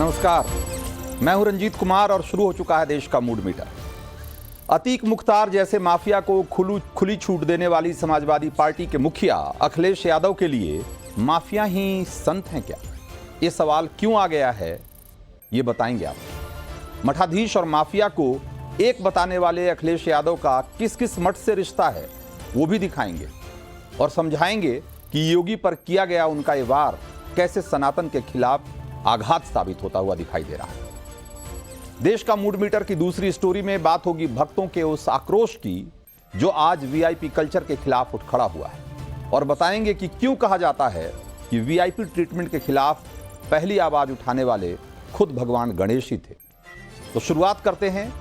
नमस्कार, मैं हूं रंजीत कुमार और शुरू हो चुका है देश का मूड मीटर। अतीक मुख्तार जैसे माफिया को खुली छूट देने वाली समाजवादी पार्टी के मुखिया अखिलेश यादव के लिए माफिया ही संत हैं क्या? ये सवाल क्यों आ गया है, ये बताएंगे आप। मठाधीश और माफिया को एक बताने वाले अखिलेश यादव का किस किस मठ से रिश्ता है वो भी दिखाएंगे और समझाएंगे कि योगी पर किया गया उनका ये वार कैसे सनातन के खिलाफ आघात साबित होता हुआ दिखाई दे रहा है। देश का मूड मीटर की दूसरी स्टोरी में बात होगी भक्तों के उस आक्रोश की जो आज वीआईपी कल्चर के खिलाफ उठ खड़ा हुआ है और बताएंगे कि क्यों कहा जाता है कि वीआईपी ट्रीटमेंट के खिलाफ पहली आवाज उठाने वाले खुद भगवान गणेश ही थे। तो शुरुआत करते हैं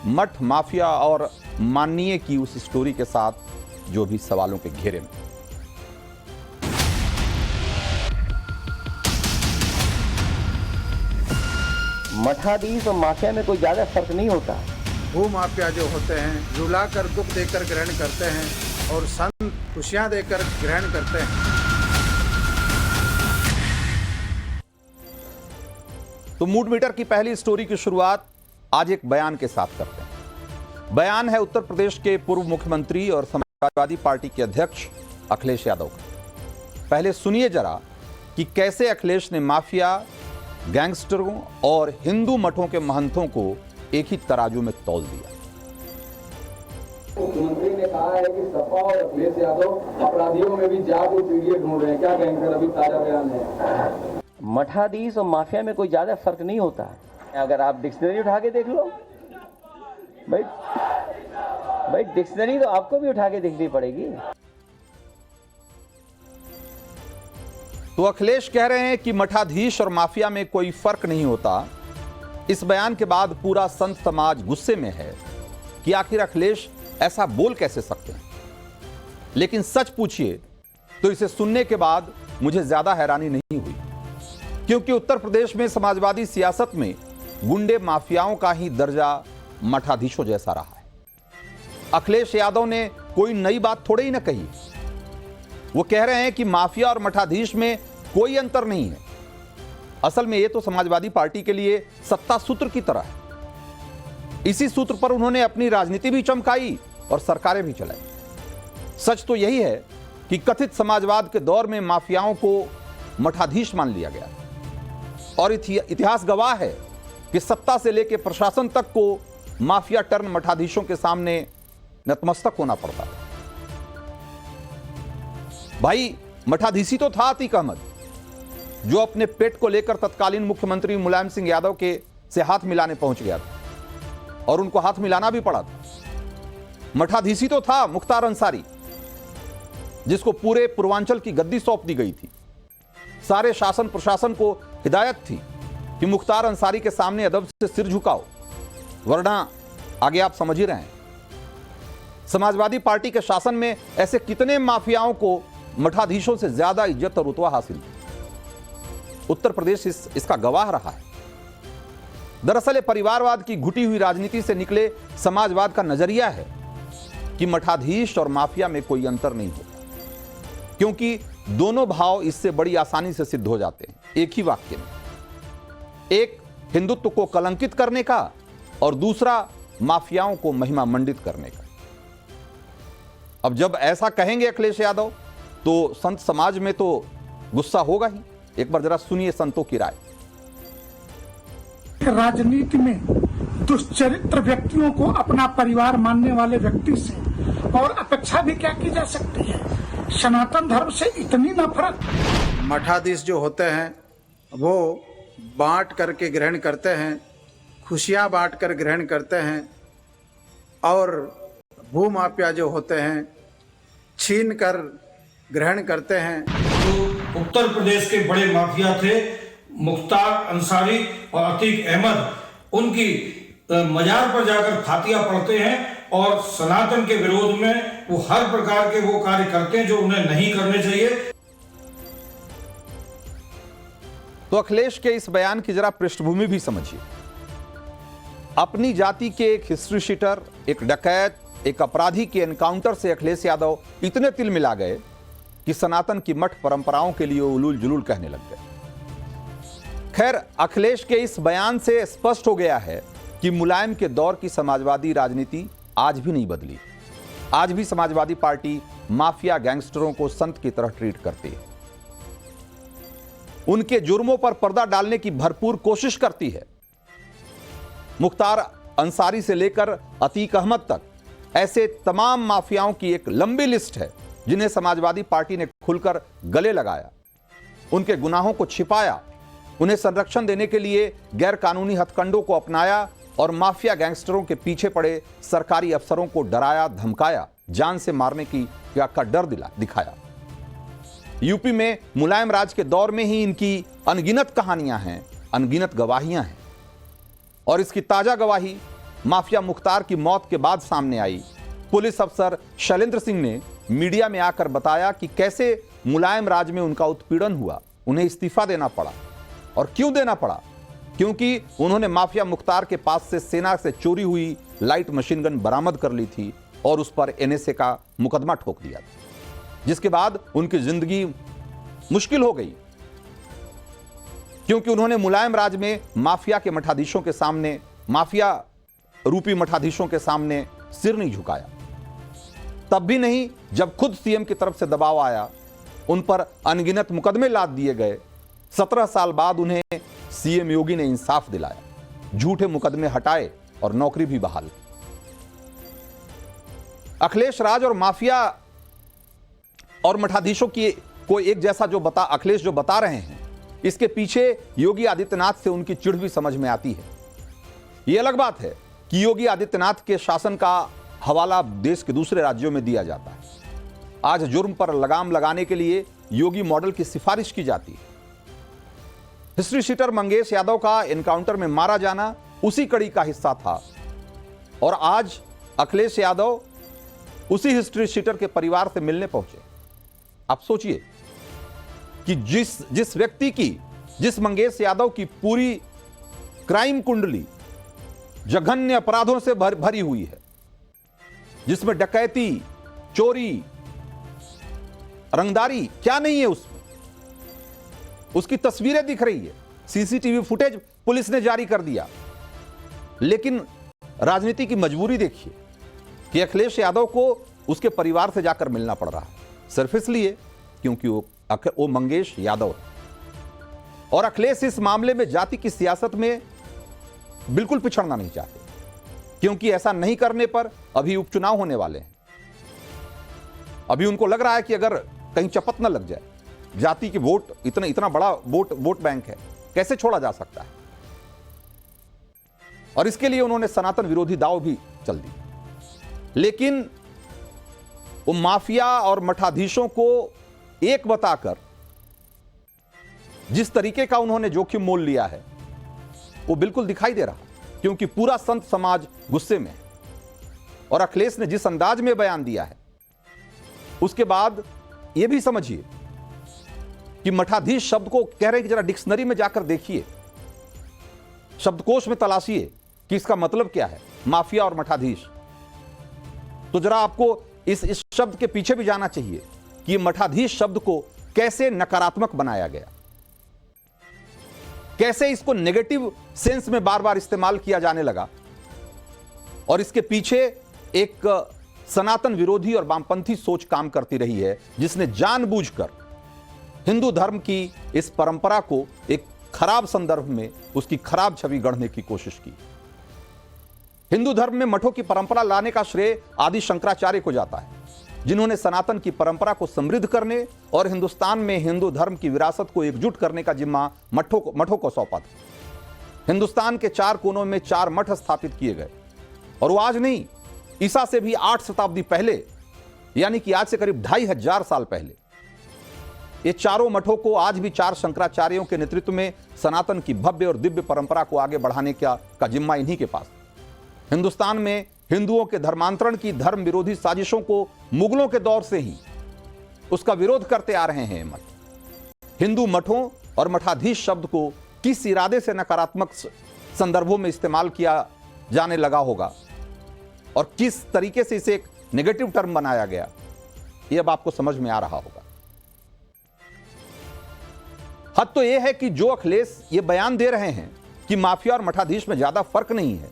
मठ, माफिया और माननीय की उस स्टोरी के साथ जो भी सवालों के घेरे में। मठाधीश और माफिया में कोई ज्यादा फर्क नहीं होता। भूमाफिया जो होते हैं रुलाकर दुख देकर ग्रहण करते हैं और संत खुशियां देकर ग्रहण करते हैं। तो मूड मीटर की पहली स्टोरी की शुरुआत आज एक बयान के साथ करते हैं। बयान है उत्तर प्रदेश के पूर्व मुख्यमंत्री और समाजवादी पार्टी के अध्यक्ष अखिलेश यादव का। पहले सुनिए जरा कि कैसे अखिलेश ने माफिया, गैंगस्टरों और हिंदू मठों के महंतों को एक ही तराजू में तौल दिया। मुख्यमंत्री ने कहा है कि सपा और अखिलेश यादव अपराधियों में भी जादू पीढ़ी ढूंढ रहे हैं। क्या कहेंगे सर? अभी ताजा बयान है। मठाधीश और माफिया में कोई ज्यादा फर्क नहीं होता। अगर आप डिक्शनरी उठा के देख लो भाई डिक्शनरी तो आपको भी उठा के देखनी पड़ेगी। तो अखिलेश कह रहे हैं कि मठाधीश और माफिया में कोई फर्क नहीं होता। इस बयान के बाद पूरा संत समाज गुस्से में है कि आखिर अखिलेश ऐसा बोल कैसे सकते हैं। लेकिन सच पूछिए तो इसे सुनने के बाद मुझे ज्यादा हैरानी नहीं हुई, क्योंकि उत्तर प्रदेश में समाजवादी सियासत में गुंडे माफियाओं का ही दर्जा मठाधीशों जैसा रहा है। अखिलेश यादव ने कोई नई बात थोड़े ही ना कही। वो कह रहे हैं कि माफिया और मठाधीश में कोई अंतर नहीं है। असल में ये तो समाजवादी पार्टी के लिए सत्ता सूत्र की तरह है। इसी सूत्र पर उन्होंने अपनी राजनीति भी चमकाई और सरकारें भी चलाई। सच तो यही है कि कथित समाजवाद के दौर में माफियाओं को मठाधीश मान लिया गया और इतिहास गवाह है कि सत्ता से लेकर प्रशासन तक को माफिया टर्न मठाधीशों के सामने नतमस्तक होना पड़ता था। भाई मठाधीशी तो था अतीक अहमद, जो अपने पेट को लेकर तत्कालीन मुख्यमंत्री मुलायम सिंह यादव के से हाथ मिलाने पहुंच गया था और उनको हाथ मिलाना भी पड़ा था। मठाधीशी तो था मुख्तार अंसारी, जिसको पूरे पूर्वांचल की गद्दी सौंप दी गई थी। सारे शासन प्रशासन को हिदायत थी कि मुख्तार अंसारी के सामने अदब से सिर झुकाओ, वरना आगे आप समझ ही रहे हैं। समाजवादी पार्टी के शासन में ऐसे कितने माफियाओं को मठाधीशों से ज्यादा इज्जत और रुतबा हासिल थी। उत्तर प्रदेश इसका गवाह रहा है। दरअसल परिवारवाद की घुटी हुई राजनीति से निकले समाजवाद का नजरिया है कि मठाधीश और माफिया में कोई अंतर नहीं होता, क्योंकि दोनों भाव इससे बड़ी आसानी से सिद्ध हो जाते हैं एक ही वाक्य में। एक हिंदुत्व को कलंकित करने का और दूसरा माफियाओं को महिमा मंडित करने का। अब जब ऐसा कहेंगे अखिलेश यादव तो संत समाज में तो गुस्सा होगा ही। एक बार जरा सुनिए संतों की राय। राजनीति में दुष्चरित्र व्यक्तियों को अपना परिवार मानने वाले व्यक्ति से और अपेक्षा भी क्या की जा सकती है? सनातन धर्म से इतनी नफरत। मठाधीश जो होते हैं वो बांट करके ग्रहण करते हैं, खुशियां बांट कर ग्रहण करते हैं, और भूमाफिया जो होते हैं छीन कर ग्रहण करते हैं। जो उत्तर प्रदेश के बड़े माफिया थे मुख्तार अंसारी और अतीक अहमद, उनकी मजार पर जाकर फातिया पढ़ते हैं और सनातन के विरोध में वो हर प्रकार के वो कार्य करते हैं जो उन्हें नहीं करने चाहिए। तो अखिलेश के इस बयान की जरा पृष्ठभूमि भी समझिए। अपनी जाति के एक हिस्ट्री शीटर, एक डकैत, एक अपराधी के एनकाउंटर से अखिलेश यादव इतने तिल मिला गए कि सनातन की मठ परंपराओं के लिए उलूल जुलूल कहने लग गए। खैर, अखिलेश के इस बयान से स्पष्ट हो गया है कि मुलायम के दौर की समाजवादी राजनीति आज भी नहीं बदली। आज भी समाजवादी पार्टी माफिया गैंगस्टरों को संत की तरह ट्रीट करती है, उनके जुर्मों पर पर्दा डालने की भरपूर कोशिश करती है। मुख्तार अंसारी से लेकर अतीक अहमद तक ऐसे तमाम माफियाओं की एक लंबी लिस्ट है जिन्हें समाजवादी पार्टी ने खुलकर गले लगाया, उनके गुनाहों को छिपाया, उन्हें संरक्षण देने के लिए गैर कानूनी हथकंडों को अपनाया और माफिया गैंगस्टरों के पीछे पड़े सरकारी अफसरों को डराया, धमकाया, जान से मारने का डर दिखाया। यूपी में मुलायम राज के दौर में ही इनकी अनगिनत कहानियां हैं, अनगिनत गवाहियां हैं। और इसकी ताजा गवाही माफिया मुख्तार की मौत के बाद सामने आई। पुलिस अफसर शैलेंद्र सिंह ने मीडिया में आकर बताया कि कैसे मुलायम राज में उनका उत्पीड़न हुआ, उन्हें इस्तीफा देना पड़ा। और क्यों देना पड़ा? क्योंकि उन्होंने माफिया मुख्तार के पास से सेना से चोरी हुई लाइट मशीन गन बरामद कर ली थी और उस पर एनएसए का मुकदमा ठोक दिया था, जिसके बाद उनकी जिंदगी मुश्किल हो गई, क्योंकि उन्होंने मुलायम राज में माफिया के मठाधीशों के सामने, माफिया रूपी मठाधीशों के सामने सिर नहीं झुकाया। तब भी नहीं जब खुद सीएम की तरफ से दबाव आया, उन पर अनगिनत मुकदमे लाद दिए गए। 17 साल बाद उन्हें सीएम योगी ने इंसाफ दिलाया, झूठे मुकदमे हटाए और नौकरी भी बहाल। अखिलेश राज और माफिया और मठाधीशों की को एक जैसा अखिलेश जो बता रहे हैं, इसके पीछे योगी आदित्यनाथ से उनकी चिढ़ भी समझ में आती है। यह अलग बात है कि योगी आदित्यनाथ के शासन का हवाला देश के दूसरे राज्यों में दिया जाता है। आज जुर्म पर लगाम लगाने के लिए योगी मॉडल की सिफारिश की जाती है। हिस्ट्री शीटर मंगेश यादव का एनकाउंटर में मारा जाना उसी कड़ी का हिस्सा था और आज अखिलेश यादव उसी हिस्ट्री शीटर के परिवार से मिलने पहुंचे। आप सोचिए कि जिस मंगेश यादव की पूरी क्राइम कुंडली जघन्य अपराधों से भरी हुई है, जिसमें डकैती, चोरी, रंगदारी क्या नहीं है, उसकी तस्वीरें दिख रही है, सीसीटीवी फुटेज पुलिस ने जारी कर दिया। लेकिन राजनीति की मजबूरी देखिए कि अखिलेश यादव को उसके परिवार से जाकर मिलना पड़ रहा है, सिर्फ इसलिए क्योंकि वो मंगेश यादव है। और अखिलेश इस मामले में जाति की सियासत में बिल्कुल पिछड़ना नहीं चाहते, क्योंकि ऐसा नहीं करने पर अभी उपचुनाव होने वाले हैं। अभी उनको लग रहा है कि अगर कहीं चपत न लग जाए, जाति की वोट इतना बड़ा वोट बैंक है, कैसे छोड़ा जा सकता है। और इसके लिए उन्होंने सनातन विरोधी दाव भी चल दी। लेकिन वो माफिया और मठाधीशों को एक बताकर जिस तरीके का उन्होंने जोखिम मोल लिया है, वो बिल्कुल दिखाई दे रहा, क्योंकि पूरा संत समाज गुस्से में है। और अखिलेश ने जिस अंदाज में बयान दिया है, उसके बाद यह भी समझिए कि मठाधीश शब्द को कह रहे हैं कि जरा डिक्शनरी में जाकर देखिए, शब्दकोश में तलाशिए कि इसका मतलब क्या है, माफिया और मठाधीश। तो जरा आपको इस शब्द के पीछे भी जाना चाहिए कि ये मठाधीश शब्द को कैसे नकारात्मक बनाया गया, कैसे इसको नेगेटिव सेंस में बार बार इस्तेमाल किया जाने लगा। और इसके पीछे एक सनातन विरोधी और वामपंथी सोच काम करती रही है, जिसने जानबूझकर हिंदू धर्म की इस परंपरा को एक खराब संदर्भ में उसकी खराब छवि गढ़ने की कोशिश की। हिंदू धर्म में मठों की परंपरा लाने का श्रेय आदि शंकराचार्य को जाता है, जिन्होंने सनातन की परंपरा को समृद्ध करने और हिंदुस्तान में हिंदू धर्म की विरासत को एकजुट करने का जिम्मा मठों को सौंपा था। हिंदुस्तान के 4 कोनों में 4 मठ स्थापित किए गए, और वो आज नहीं, ईसा से भी 8 शताब्दी पहले, यानी कि आज से करीब 2500 साल पहले, ये चारों मठों को आज भी 4 शंकराचार्यों के नेतृत्व में सनातन की भव्य और दिव्य परंपरा को आगे बढ़ाने का जिम्मा इन्हीं के पास। हिंदुस्तान में हिंदुओं के धर्मांतरण की धर्म विरोधी साजिशों को मुगलों के दौर से ही उसका विरोध करते आ रहे हैं मठ। हिंदू मठों और मठाधीश शब्द को किस इरादे से नकारात्मक संदर्भों में इस्तेमाल किया जाने लगा होगा और किस तरीके से इसे एक नेगेटिव टर्म बनाया गया, यह अब आपको समझ में आ रहा होगा। हद तो यह है कि जो अखिलेश ये बयान दे रहे हैं कि माफिया और मठाधीश में ज्यादा फर्क नहीं है,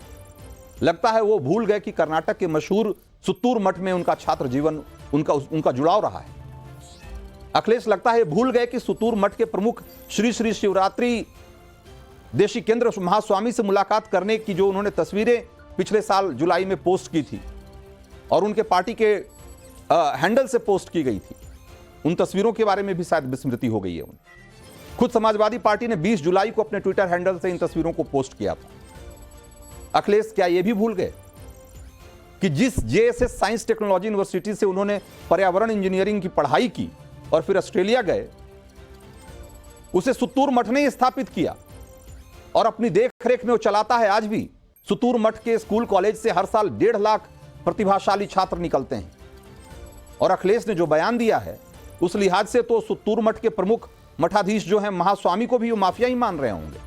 लगता है वो भूल गए कि कर्नाटक के मशहूर सुत्तूर मठ में उनका छात्र जीवन उनका जुड़ाव रहा है। अखिलेश लगता है भूल गए कि सुत्तूर मठ के प्रमुख श्री श्री शिवरात्रि देशिकेंद्र महास्वामी से मुलाकात करने की जो उन्होंने तस्वीरें पिछले साल जुलाई में पोस्ट की थी और उनके पार्टी के हैंडल से पोस्ट की गई थी, उन तस्वीरों के बारे में भी शायद विस्मृति हो गई है उन्हें। खुद समाजवादी पार्टी ने 20 जुलाई को अपने ट्विटर हैंडल से इन तस्वीरों को पोस्ट किया था। अखिलेश क्या यह भी भूल गए कि जिस जेएसएस साइंस टेक्नोलॉजी यूनिवर्सिटी से उन्होंने पर्यावरण इंजीनियरिंग की पढ़ाई की और फिर ऑस्ट्रेलिया गए, उसे सुत्तूर मठ ने स्थापित किया और अपनी देखरेख में वो चलाता है। आज भी सुत्तूर मठ के स्कूल कॉलेज से हर साल 1.5 लाख प्रतिभाशाली छात्र निकलते हैं। और अखिलेश ने जो बयान दिया है उस लिहाज से तो सुत्तूर मठ के प्रमुख मठाधीश जो हैं महास्वामी को भी वो माफिया ही मान रहे होंगे।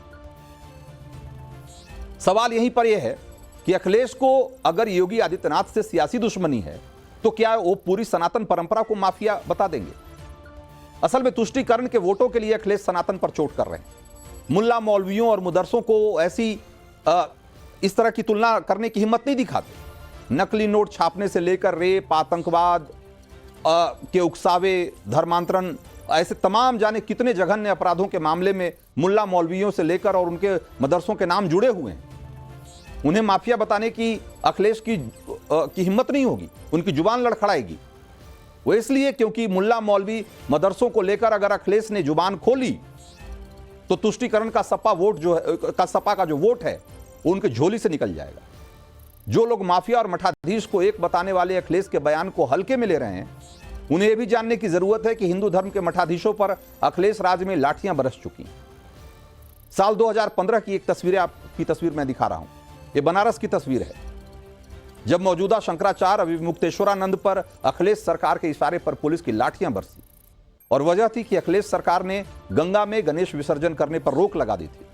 सवाल यहीं पर यह है कि अखिलेश को अगर योगी आदित्यनाथ से सियासी दुश्मनी है तो क्या वो पूरी सनातन परंपरा को माफिया बता देंगे? असल में तुष्टीकरण के वोटों के लिए अखिलेश सनातन पर चोट कर रहे हैं। मुल्ला मौलवियों और मुदरसों को ऐसी इस तरह की तुलना करने की हिम्मत नहीं दिखाते। नकली नोट छापने से लेकर रेप, आतंकवाद के उकसावे, धर्मांतरण, ऐसे तमाम जाने कितने जघन्य अपराधों के मामले में मुल्ला मौलवियों से लेकर और उनके मदरसों के नाम जुड़े हुए हैं। उन्हें माफिया बताने की अखिलेश की हिम्मत नहीं होगी, उनकी जुबान लड़खड़ाएगी। वो इसलिए क्योंकि मुल्ला मौलवी मदरसों को लेकर अगर अखिलेश ने जुबान खोली तो तुष्टीकरण का सपा वोट जो है सपा का जो वोट है वो उनके झोली से निकल जाएगा। जो लोग माफिया और मठाधीश को एक बताने वाले अखिलेश के बयान को हल्के में ले रहे हैं, उन्हें यह भी जानने की जरूरत है कि हिंदू धर्म के मठाधीशों पर अखिलेश राज में लाठियां बरस चुकी हैं। साल 2015 की एक तस्वीर आपकी तस्वीर मैं दिखा रहा हूं, यह बनारस की तस्वीर है, जब मौजूदा शंकराचार्य अभिमुक्तेश्वरानंद पर अखिलेश सरकार के इशारे पर पुलिस की लाठियां बरसी और वजह थी कि अखिलेश सरकार ने गंगा में गणेश विसर्जन करने पर रोक लगा दी थी,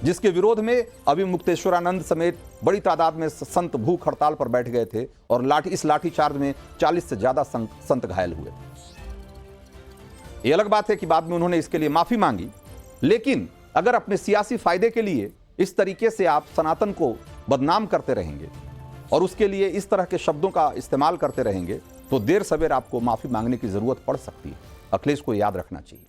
जिसके विरोध में अभिमुक्तेश्वरानंद समेत बड़ी तादाद में संत भूख हड़ताल पर बैठ गए थे और इस लाठीचार्ज में 40 से ज्यादा संत घायल हुए। यह अलग बात है कि बाद में उन्होंने इसके लिए माफी मांगी, लेकिन अगर अपने सियासी फायदे के लिए इस तरीके से आप सनातन को बदनाम करते रहेंगे और उसके लिए इस तरह के शब्दों का इस्तेमाल करते रहेंगे तो देर सवेर आपको माफी मांगने की जरूरत पड़ सकती है। अखिलेश को याद रखना चाहिए।